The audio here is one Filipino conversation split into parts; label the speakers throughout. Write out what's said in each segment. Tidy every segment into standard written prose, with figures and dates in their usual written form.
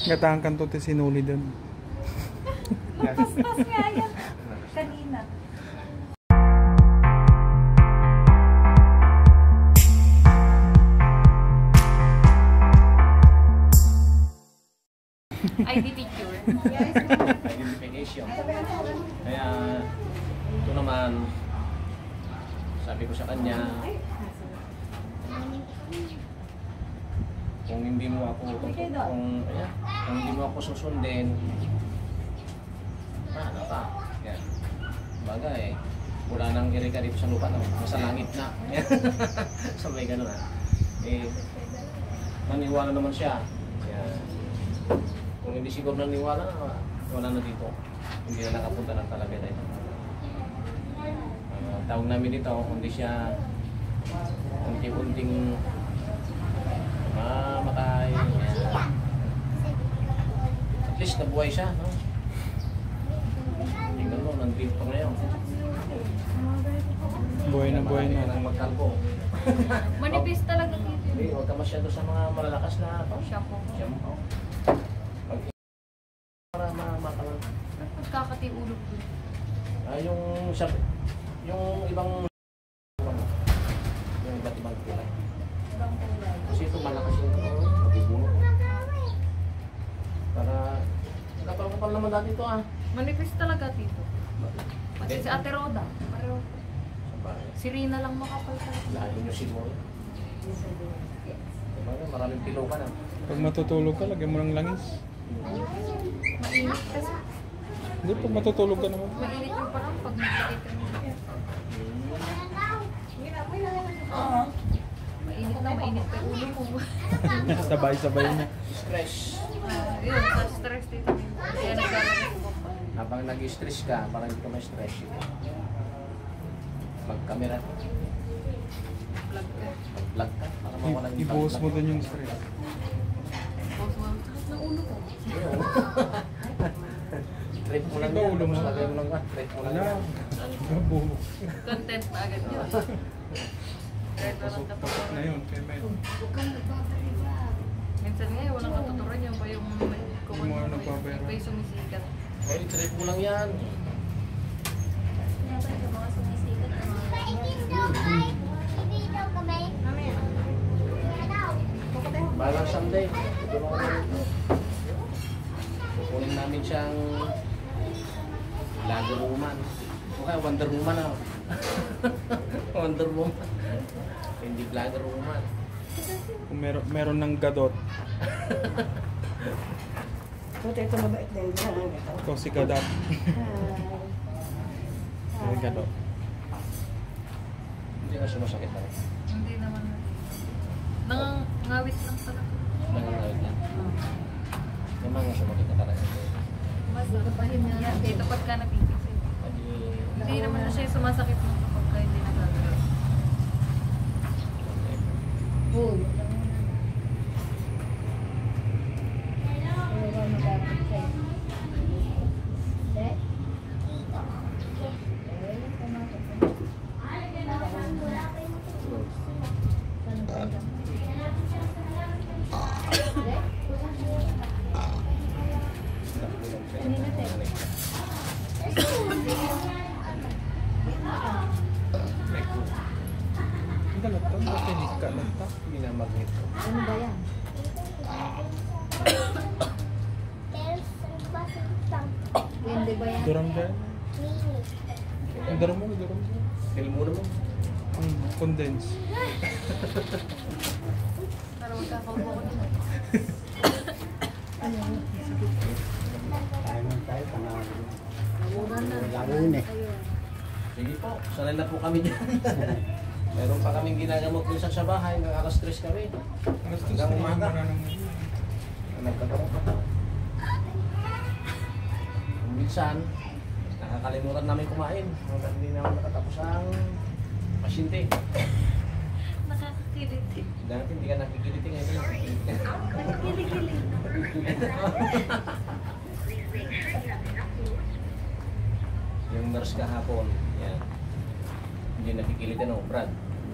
Speaker 1: Gatahan kanto ti sinuli doon.
Speaker 2: Tapos nga yan. Kanina. ID picture.
Speaker 3: Identification. Kaya ito naman, sabi ko sa kanya, kung hindi mo ako kung hindi mo ako susundin, ano ka? Yan. Bagay, wala nang irika dito sa lupa, no? Nasa langit na. So may gano'n na. Eh, naniwala naman siya. Yan. Kung hindi siguro naniwala, wala na dito. Hindi na nakapunta ng Talavera ito. Tawag namin dito, kundi siya unti-unting mamatay. At least nabuhay siya, no? Tingnan mo, nandito pa ngayon.
Speaker 1: Buhay na buhay na.
Speaker 3: Nang magkalbo.
Speaker 2: Manipis talaga dito.
Speaker 3: Hindi, huwag ka masyado sa mga malalakas na
Speaker 2: Shampoo.
Speaker 3: shampoo. Para makalang.
Speaker 2: Nagkakati ulo ko.
Speaker 3: Yung ibang iba't ibang kulay. Kasi ito malakas yung mabibuno. Para kapal-kapal naman dati ito
Speaker 2: Manipis talaga dito. Kasi si Ate Roda. Pareho. Si Rina lang makapal talaga.
Speaker 3: Lahat nyo siguro. Maraming pilaw ka na.
Speaker 1: Pag matutulog ka, lagyan mo ng langis.
Speaker 2: Mainit kasi.
Speaker 1: Hindi, pag matutulog ka naman.
Speaker 2: Mainit yung parang pag nakikita mo. Mainit pa yung ulo mo.
Speaker 1: Sabay-sabay na.
Speaker 3: Stress.
Speaker 2: Yun, sa stress dito. Kaya naglalagay ko pa.
Speaker 3: Habang nag-stress ka, parang hindi ka ma-stress. Mag-camera.
Speaker 2: Vlog ka.
Speaker 3: Mag-vlog ka. Para mawalan yung
Speaker 1: Ibuhos mo
Speaker 3: vlog.
Speaker 1: doon yung stress.
Speaker 2: Pause mo. Sakit ng ulo ko.
Speaker 3: Trip mo lang
Speaker 1: Ikaw,
Speaker 3: yan.
Speaker 1: ulo mo.
Speaker 3: Tapos lagay mo lang ba? Trip mo lang
Speaker 1: Wala.
Speaker 3: yan.
Speaker 1: Gabuho.
Speaker 2: Content na agad yun. Kahit walang
Speaker 1: Pasok na
Speaker 2: katuturan.
Speaker 1: yun. Kaya may
Speaker 2: Minsan nga, walang katuturan yun pa yung
Speaker 1: Yung mga nagpapera.
Speaker 2: pa yung sumisikat.
Speaker 3: Ay, trip mo lang yan. Balang someday. Ito lang ako. Kukunin namin siyang Lager Woman. Okay, Wonder Woman na. Wonder Woman. Hindi Lager Woman.
Speaker 1: Kung meron ng gadot.
Speaker 4: Ito mabait na yun.
Speaker 1: Ito si Gadat. May gadot.
Speaker 3: Hindi na sumasakit na rin.
Speaker 2: Hindi naman. Nangangawit lang talaga.
Speaker 3: Nangangawit na. Yung mga sumakit na talaga.
Speaker 2: Mas nakapahin niya. Yan, dito pagka napipisit. Hindi naman na siya yung sumasakit mo kapag hindi nagagalaw.
Speaker 4: Uy.
Speaker 1: Ang galat to. Matinig ka lang ta.
Speaker 3: Minamagnet ko.
Speaker 4: Ano ba yan? Hindi ba yan?
Speaker 1: Durang dyan. Ang durang mo.
Speaker 3: Film mo naman.
Speaker 1: Ang condense.
Speaker 2: Para magkakaupo ko din.
Speaker 3: Sige po, sanay na po kami dyan. Meron pa kaming ginagamot dun sa bahay, ng alas 3 kami. Hanggang umaga. Nagkataon pa. Kung minsan, nakakalimutan namin kumain. Hanggang hindi naman nakatapos ang pasyente.
Speaker 2: Nakakakiliti.
Speaker 3: Dati hindi ka nakikiliti ngayon.
Speaker 2: Nakakili-kili.
Speaker 3: Yung nurse kahapon, yan. Hindi nakikilit Brad.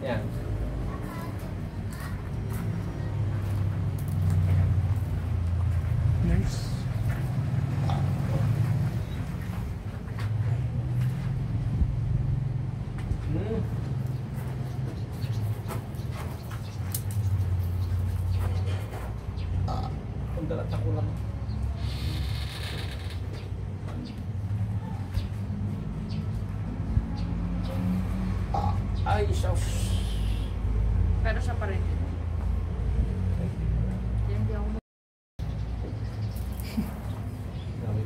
Speaker 3: Yan.
Speaker 1: Nice.
Speaker 3: dalat ako lang. Ay, sus.
Speaker 2: Pero siya pa rin. Hindi ako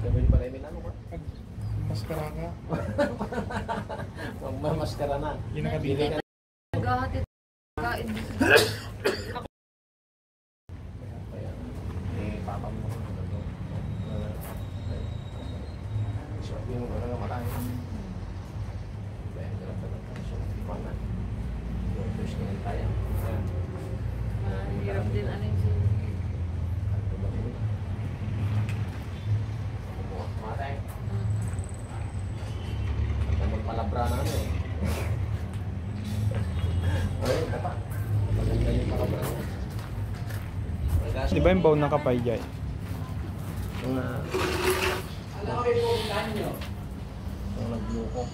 Speaker 3: Gawin pala yung ano ka?
Speaker 1: Pag maskara ka,
Speaker 3: Magmamaskara na.
Speaker 1: yun ang kabili.
Speaker 2: naghahatid. Kain.
Speaker 3: Kaya, papa mo. So, yung ano nga marami. Kaya, ganun pa lang. So, di pa na. Yung first na yung tayo.
Speaker 2: Hirap din ano yung
Speaker 3: Matay. Ang palabra na ano eh. Ay, dapat. Maganda yung palabra na.
Speaker 1: Di ba yung bone nakapay dyan?
Speaker 3: Yung nagluko.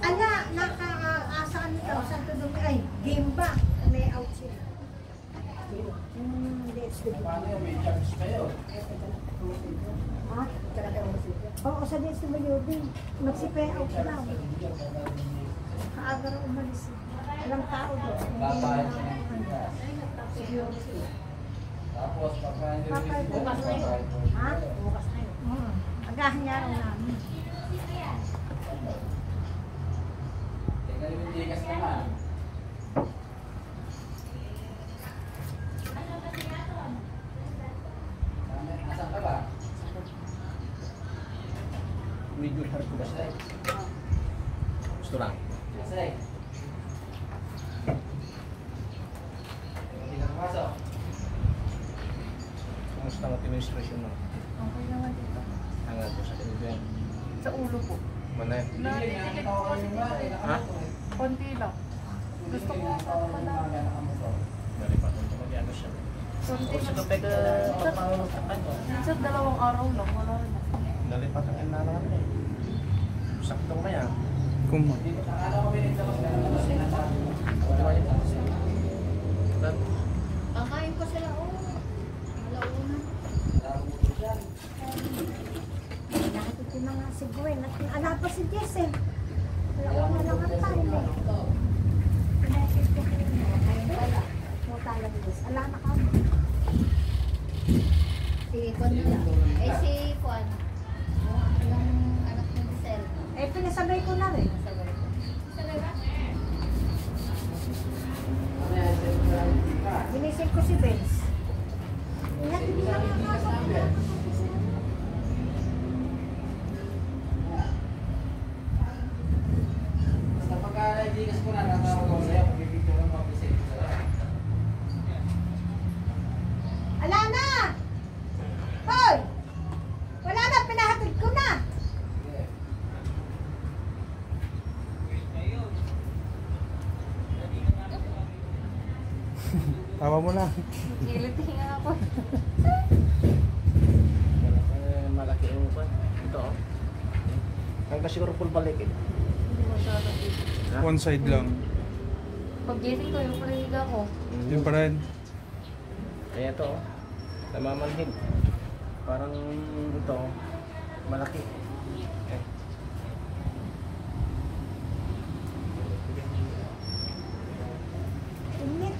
Speaker 4: Ala, nakaasaan nito. Santo Domingo. Ay, game ba? May out sila. Let's go. Ha? Oo, sa DSWD. Magsi-pay out lang. Kaaga rin umalis. Walang tao doon. Security.
Speaker 5: Tapos,
Speaker 4: Bukas na yun. Ha? Bukas na yun. Agahan niya rin namin.
Speaker 5: Teka, limitigas naman. Nasaan ka ba?
Speaker 3: Medyo harap ko ba siya? Gusto lang.
Speaker 5: Masay. Hindi ka pumasok.
Speaker 3: Kumusta ang administration mo?
Speaker 2: Okay naman dito.
Speaker 3: Hanggang ko sa kanilang.
Speaker 2: Sa ulo po.
Speaker 3: Manay.
Speaker 2: Natitikit ko kasi dito eh.
Speaker 3: Ha?
Speaker 2: Konti lang. Gusto ko pala.
Speaker 3: Nalipat ko mag-ano siya.
Speaker 2: Konti
Speaker 3: Gusto ko
Speaker 2: lang.
Speaker 3: pega papawag sa kanya.
Speaker 2: Minsan 2 araw lang. Wala rin ako.
Speaker 3: Nalipat ang inalangan niya. Saktong maya.
Speaker 1: Kuma.
Speaker 5: Akala ko binigdamas ka naman kasi nasabi mo.
Speaker 3: Wala yun.
Speaker 4: Kakain ko sila. Alauna.
Speaker 5: Nabuto dyan.
Speaker 4: Nakatid yung mga si Gwen. Ala pa si Jess eh. Alauna lang ang time eh. Pinasis ko kayo. Ayun pala. Mutala ni Jess. Ala na kami.
Speaker 6: Si Juan na lang. Eh si Juan, yung anak ni Giselle.
Speaker 4: Eh, pinasabay ko na rin.
Speaker 6: Sabay ko. Sabay ba?
Speaker 4: Ginising ko si Benz. Inatid lang ang mga kapila.
Speaker 5: Basta pagka naibigas ko na, natawag ko sa'yo, pagbibigyan mo ang bisip ko sa'yo.
Speaker 4: Ala na! Hoy! Wala na, pinahatid ko na!
Speaker 5: Sige.
Speaker 1: Tawa mo lang.
Speaker 2: Gilit hinga ako.
Speaker 3: Malaki yung pa. Ito oh. Hanggang siguro full balikin.
Speaker 2: Hindi masyado dito.
Speaker 1: One side lang.
Speaker 2: Pag gising ko, yung palihiga ko.
Speaker 1: Yun pa rin.
Speaker 3: Kaya ito oh. Namamanhid. Parang ito oh. Malaki. Eh.
Speaker 4: Init.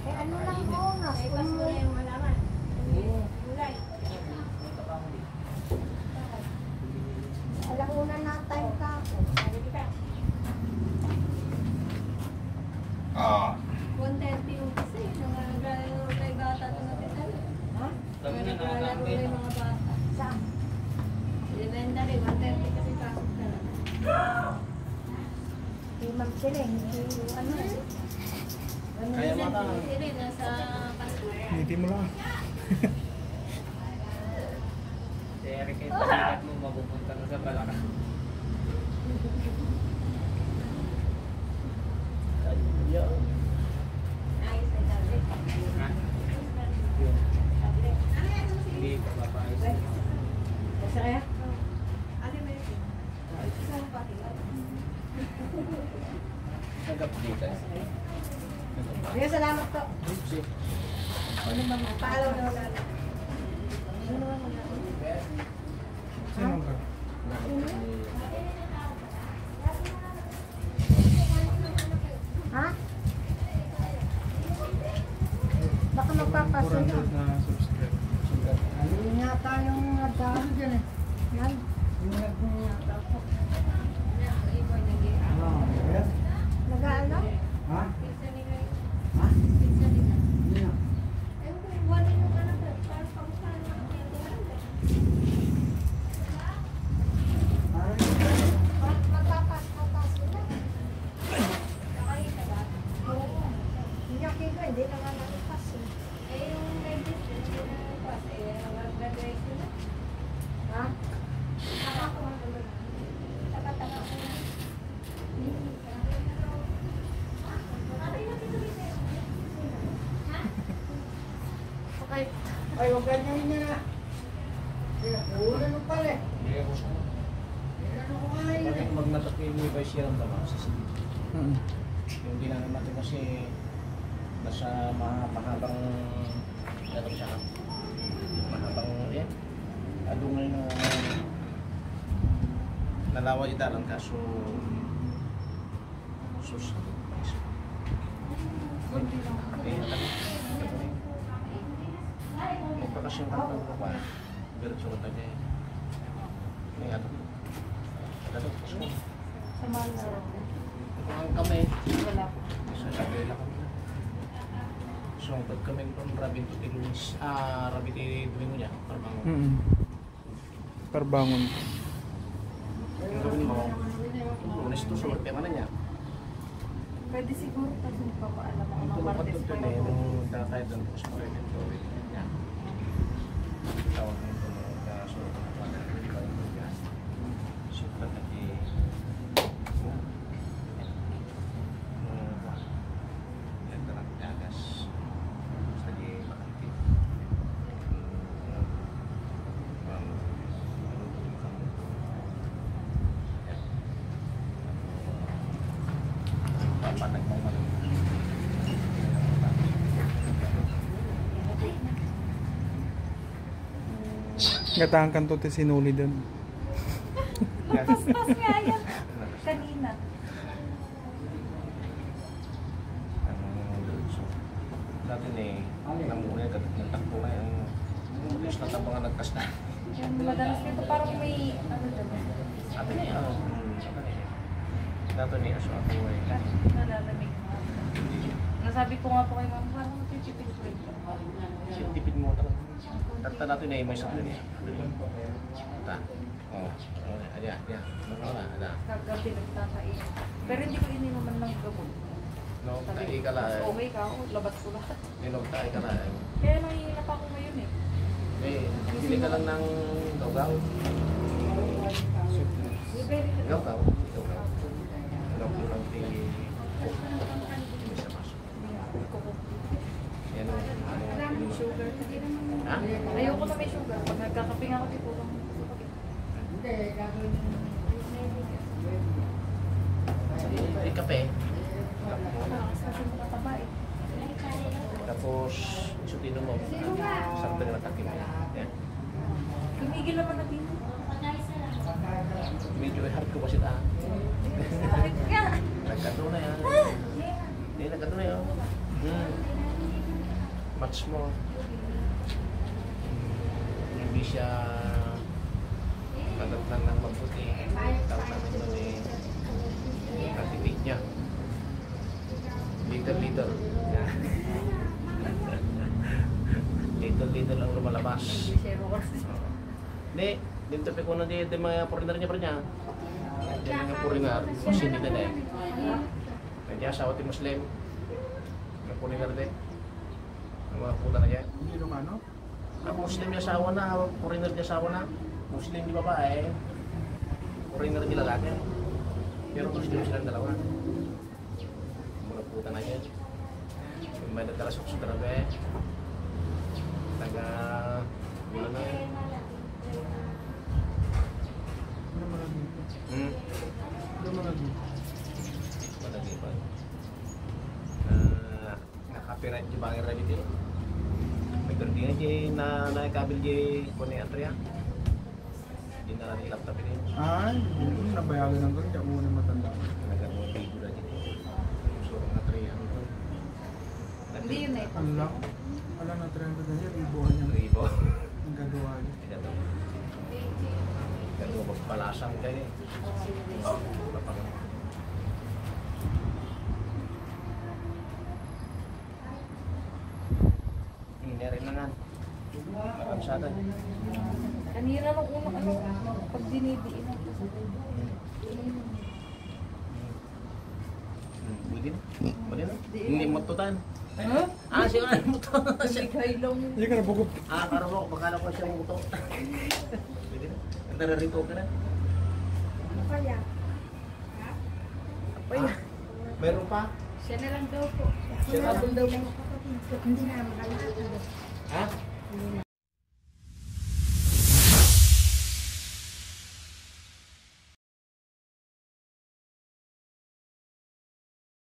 Speaker 4: Eh, ano lang ang oras? Kung yung malaman. Gulay. Alauna na time ka ako.
Speaker 1: Ah.
Speaker 6: 130 yung kasi. Mga kay bata ito na pinali.
Speaker 4: Ha?
Speaker 6: Naglalaro yung mga bata.
Speaker 4: Saan?
Speaker 6: Elementary, 130 kasi pasok ka lang.
Speaker 4: Di Ma'am sila, hindi ano.
Speaker 3: Kaya mata.
Speaker 6: Hindi rin, nasa pasko.
Speaker 1: Ngiti mo lang.
Speaker 5: Eric, yung palikat mo, mapupunta ka sa Balacan.
Speaker 3: Ayun.
Speaker 6: Ayos na sabi.
Speaker 5: Hindi ka mapayos.
Speaker 4: Basta kaya?
Speaker 6: Ano ba yun? Isang pati.
Speaker 3: Nag-update eh.
Speaker 4: Sige, salamat po.
Speaker 3: Sige.
Speaker 4: Paalam na wala.
Speaker 1: Sino ka?
Speaker 4: Ha? Baka magpapaso na.
Speaker 1: 400 na subscribe.
Speaker 4: Ayun yata yung nagdaan dyan eh. Yan. Yung nagdaan yata po. Nag-ano?
Speaker 1: Ha?
Speaker 4: Hindi naman nalipas eh. Ha?
Speaker 2: Okay.
Speaker 5: Ay, huwag ganyan niya na. Ulan mo pala eh.
Speaker 3: Hindi ako sa
Speaker 5: Ano ko nga yun eh.
Speaker 3: Bakit magnatak yung may vice siya ng tama sa sige.
Speaker 1: Mm.
Speaker 3: Yung ginanong natin kasi nasa mahabang ano siya, mahabang yan adungal na nalawa italang kaso sus magpakasyon ka ng kapwa pero suot na niya may ato
Speaker 2: Sama na.
Speaker 3: ito ang kamay
Speaker 2: Wala po.
Speaker 3: sa sabela kami so pag kami ng Rabbit to Lunes Rabbit Domingo niya parang
Speaker 1: Mm. Parbangon.
Speaker 3: yung gawin mo Lunes to suot kaya niya
Speaker 2: Pwede siguro kasi magpapaalam ako
Speaker 3: ang
Speaker 2: ng
Speaker 3: tulupat
Speaker 2: Martes
Speaker 3: doon
Speaker 2: pa
Speaker 3: eh
Speaker 2: yun.
Speaker 3: nung kakaya doon sa Rabbit to niya tawag mo ito so super lagi yan tarang jagas lagi makakit papanag mo man
Speaker 1: Gatahan kan to ti sinuli doon.
Speaker 2: Tapos nga yan. Kanina.
Speaker 3: dati ni namuna nagtakbo na yung pulis na tapos nga nagkasta
Speaker 2: Yung madalas dito parang may ano dyan.
Speaker 3: sabi niya dati niya so ako ay
Speaker 2: Nalalamig na. Nasabi ko nga po kay ma'am, parang matitipid ko ito.
Speaker 3: tipid mo talaga dati natin na may sakit niya ta oh ayan nakala ada
Speaker 2: Kagabi nagtakain. Pero hindi ko ininuman ng gamot.
Speaker 3: no
Speaker 2: Sabi
Speaker 3: tai
Speaker 2: ko,
Speaker 3: ka la
Speaker 2: mas okay ka ako, labas ko lahat.
Speaker 3: ninog tai ka la
Speaker 2: Kaya nangihina pa ako ngayon eh.
Speaker 3: bili ka lang ng gaw-gaw gaw-gaw gaw-gaw lang ti yan o
Speaker 2: Sugar.
Speaker 3: ha?
Speaker 2: Ayoko na may sugar. Pag nagkakape nga ako, di po lang.
Speaker 5: Hindi, gagawin mo.
Speaker 3: May kape.
Speaker 2: Kasi makataba eh.
Speaker 3: Tapos, isutino mo. Sakto na natake mo. Yan.
Speaker 2: Tumigil naman na dito.
Speaker 3: Medyo hard ko kasi ta.
Speaker 2: Bakit ka?
Speaker 3: Nagkato na yan. Hindi, nagkato na yan. Match mo. Hindi siya nadatnan ng mabuti. Tawag namin doon eh. Natitig niya. Little. Yan. Little ang lumalabas.
Speaker 2: Zero kasi.
Speaker 3: Hindi, dito pa ko na di mga foreigner niya pa rin niya. Diyan yung foreigner, kasi hindi na eh. Kaya asawa ti Muslim. Yung foreigner din. Ang mga puta na yan.
Speaker 1: Hindi nung ano?
Speaker 3: Ang Muslim niya asawa na, foreigner niya asawa na. Muslim di babae, foreigner di lalaki. Pero Muslim silang dalawa. Mga puta na yan. Yung may nagkalasok sa grabe. Taga... Wala na yan.
Speaker 1: Ano malagi?
Speaker 3: Hmm?
Speaker 1: Ano malagi?
Speaker 3: Malagi pa. copyright di bangir na dito. May kerdingan di na kabil di kone Andrea. Di na ni laptop ini.
Speaker 1: Ay, hindi nabayagan ng ganyan. Diyan mo na matanda.
Speaker 3: Nagamo video na dito. Surong Andrea.
Speaker 2: Hindi yun eh.
Speaker 1: Alam na 30 na siya, ibuhan niya.
Speaker 3: Ribo.
Speaker 1: Ang gagawa niya.
Speaker 3: Ganun magpalasang kayo. Hindi rin na nga. Nakansada.
Speaker 2: Kanina nung unang pag dinidiin ako.
Speaker 3: Pwede na. Pwede na. Hindi mo tutan.
Speaker 2: Ha?
Speaker 3: Ah, siya nga mo to.
Speaker 2: Bigay lang.
Speaker 1: Hindi ka nabugot.
Speaker 3: Ah, karo mo. Bakala ko siya mo to. Pwede na. Ganda na rito ka na.
Speaker 4: Ano kaya?
Speaker 3: Ah, meron pa?
Speaker 2: Siya na lang daw po.
Speaker 3: Siya na.
Speaker 2: Daw po.
Speaker 4: Hindi na makalakad.
Speaker 3: Ha?